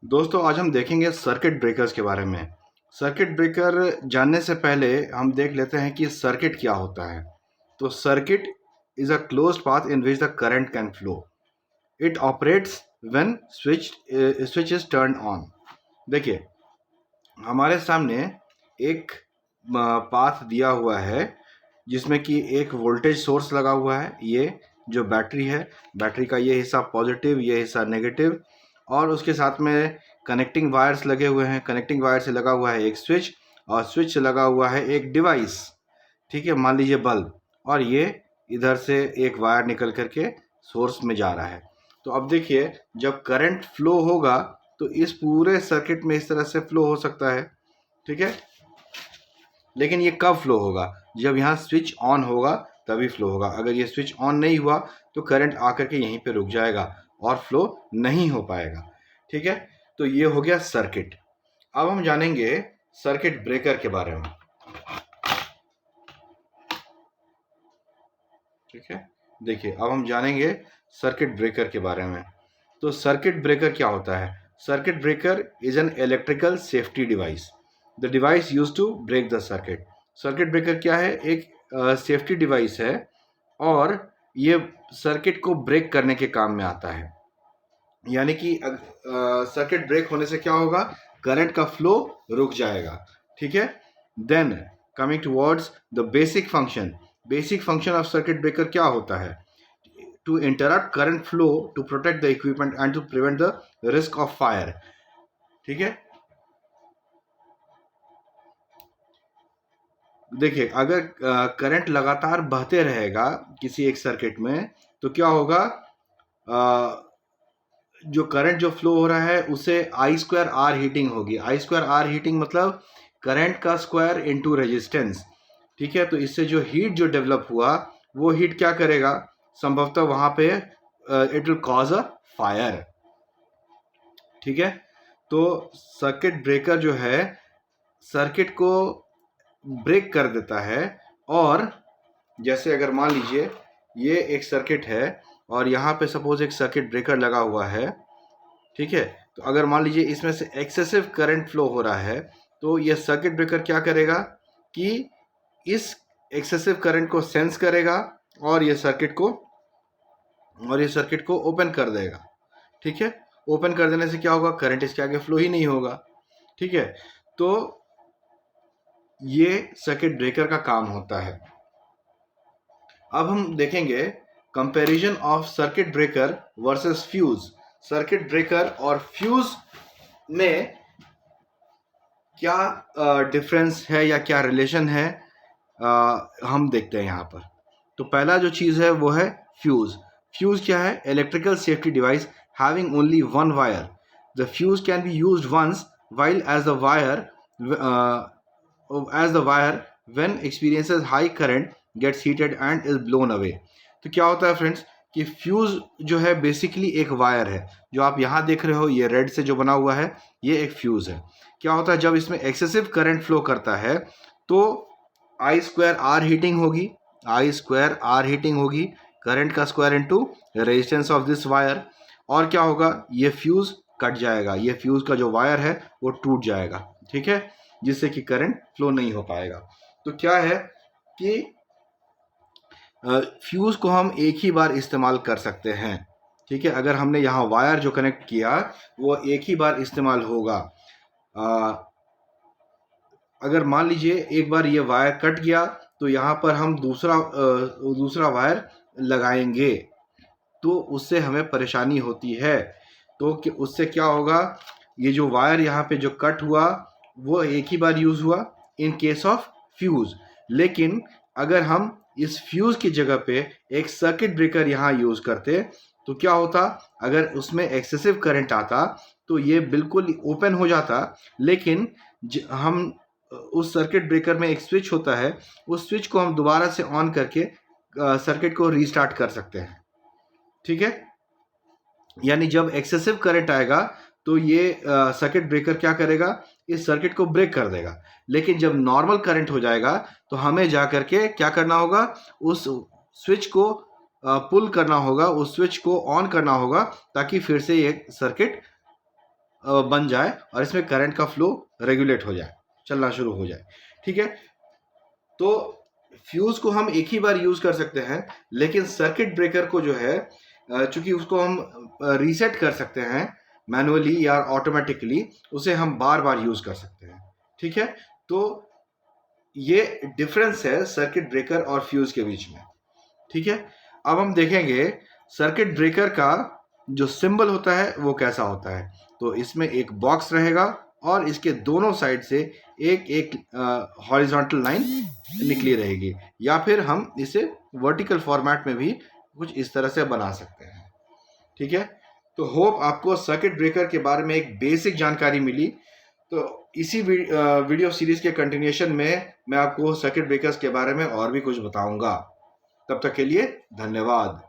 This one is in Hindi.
दोस्तों आज हम देखेंगे सर्किट ब्रेकर्स के बारे में। सर्किट ब्रेकर जानने से पहले हम देख लेते हैं कि सर्किट क्या होता है। तो circuit is a closed path in which the current can flow. It operates when switch is turn on. देखिए, हमारे सामने एक पाथ दिया हुआ है जिसमें कि एक वोल्टेज सोर्स लगा हुआ है। ये जो बैटरी है, बैटरी का ये हिस्सा पॉजिटिव, ये हिस्सा नेगेटिव, और उसके साथ में कनेक्टिंग वायर्स लगे हुए हैं। कनेक्टिंग वायर से लगा हुआ है एक स्विच, और स्विच से लगा हुआ है एक डिवाइस। ठीक है, मान लीजिए बल्ब, और ये इधर से एक वायर निकल करके सोर्स में जा रहा है। तो अब देखिए, जब करंट फ्लो होगा तो इस पूरे सर्किट में इस तरह से फ्लो हो सकता है। ठीक है, लेकिन ये कब फ्लो होगा? जब यहाँ स्विच ऑन होगा तभी फ्लो होगा। अगर ये स्विच ऑन नहीं हुआ तो करंट आकर के यहीं पे रुक जाएगा और फ्लो नहीं हो पाएगा। ठीक है, तो ये हो गया सर्किट। अब हम जानेंगे सर्किट ब्रेकर के बारे में। ठीक है, देखिए, अब हम जानेंगे सर्किट ब्रेकर के बारे में। तो सर्किट ब्रेकर क्या होता है? Circuit breaker is an electrical safety device, the device use to break the circuit. Circuit breaker क्या है? एक सेफ्टी डिवाइस है, और ये सर्किट को ब्रेक करने के काम में आता है। यानी कि सर्किट ब्रेक होने से क्या होगा? करंट का फ्लो रुक जाएगा। ठीक है, then coming towards the basic function of circuit breaker क्या होता है? To interrupt current flow, to protect the equipment and to prevent the risk of fire. ठीक है, देखिए, अगर करंट लगातार बहते रहेगा किसी एक सर्किट में तो क्या होगा? जो करंट जो फ्लो हो रहा है उसे I²R हीटिंग होगी। I²R हीटिंग मतलब करंट का स्क्वायर इनटू रेजिस्टेंस। ठीक है, तो इससे जो हीट जो डेवलप हुआ वो हीट क्या करेगा? संभवतः वहां पे it will cause a fire. ठीक है, तो सर्किट ब्रेकर जो है सर्किट को ब्रेक कर देता है। और जैसे अगर मान लीजिए ये एक सर्किट है और यहाँ पे सपोज एक सर्किट ब्रेकर लगा हुआ है। ठीक है, तो अगर मान लीजिए इसमें से एक्सेसिव करंट फ्लो हो रहा है तो ये सर्किट ब्रेकर क्या करेगा कि इस एक्सेसिव करंट को सेंस करेगा और ये सर्किट को ओपन कर देगा। ठीक है, ओपन कर देने से क्या होगा? करंट इसके आगे फ्लो ही नहीं होगा। ठीक है, तो ये सर्किट ब्रेकर का काम होता है। अब हम देखेंगे comparison of circuit breaker versus fuse. Circuit breaker और फ्यूज में क्या डिफरेंस है या क्या रिलेशन है, हम देखते हैं यहाँ पर। तो पहला जो चीज़ है वो है फ्यूज। फ्यूज क्या है? Electrical safety device having only one wire. The fuse can be used once while as the wire when experiences high current gets heated and is blown away। तो क्या होता है फ्रेंड्स कि फ्यूज जो है बेसिकली एक वायर है। जो आप यहाँ देख रहे हो, ये रेड से जो बना हुआ है, ये एक फ्यूज है। क्या होता है जब इसमें एक्सेसिव करंट फ्लो करता है तो I²R हीटिंग होगी। I²R हीटिंग होगी, करंट का square into resistance of this wire. और क्या होगा? ये फ्यूज कट जाएगा, ये फ्यूज का जो वायर है वो टूट जाएगा। ठीक है, जिससे कि करंट फ्लो नहीं हो पाएगा। तो क्या है कि फ्यूज को हम एक ही बार इस्तेमाल कर सकते हैं। ठीक है, अगर हमने यहाँ वायर जो कनेक्ट किया वो एक ही बार इस्तेमाल होगा। अगर मान लीजिए एक बार ये वायर कट गया तो यहाँ पर हम दूसरा वायर लगाएंगे तो उससे हमें परेशानी होती है। तो उससे क्या होगा? ये जो वायर यहाँ पे जो कट हुआ वो एक ही बार यूज़ हुआ इन केस ऑफ फ्यूज़। लेकिन अगर हम इस फ्यूज़ की जगह पे एक सर्किट ब्रेकर यहाँ यूज़ करते तो क्या होता? अगर उसमें एक्सेसिव करंट आता तो ये बिल्कुल ओपन हो जाता, लेकिन हम उस सर्किट ब्रेकर में एक स्विच होता है, उस स्विच को हम दोबारा से ऑन करके सर्किट को रीस्टार्ट कर सकते हैं। ठीक है, यानी जब एक्सेसिव करंट आएगा तो ये सर्किट ब्रेकर क्या करेगा? इस सर्किट को ब्रेक कर देगा। लेकिन जब नॉर्मल करंट हो जाएगा तो हमें जा करके क्या करना होगा? उस स्विच को पुल करना होगा, उस स्विच को ऑन करना होगा ताकि फिर से ये सर्किट बन जाए और इसमें करंट का फ्लो रेगुलेट हो जाए, चलना शुरू हो जाए। ठीक है, तो फ्यूज़ को हम एक ही बार यूज़ कर सकते हैं, लेकिन सर्किट ब्रेकर को जो है चूँकि उसको हम रीसेट कर सकते हैं मैनुअली या ऑटोमेटिकली, उसे हम बार-बार यूज़ कर सकते हैं। ठीक है? तो ये डिफरेंस है सर्किट ब्रेकर और फ्यूज़ के बीच में। ठीक है? अब हम देखेंगे सर्किट ब्रेकर का जो सिंबल होता है वो कैसा होता है। तो इसमें एक बॉक्स रहेगा और इसके दोनों साइड से एक हॉरिजॉन्टल लाइन निकली रहेगी, या फिर हम इसे वर्टिकल फॉर्मेट में भी कुछ इस तरह से बना सकते हैं। ठीक है? तो होप आपको सर्किट ब्रेकर के बारे में एक बेसिक जानकारी मिली। तो इसी वीडियो सीरीज़ के कंटिन्यूएशन में मैं आपको सर्किट ब्रेकर्स के बारे में और भी कुछ बताऊँगा। तब तक के लिए धन्यवाद।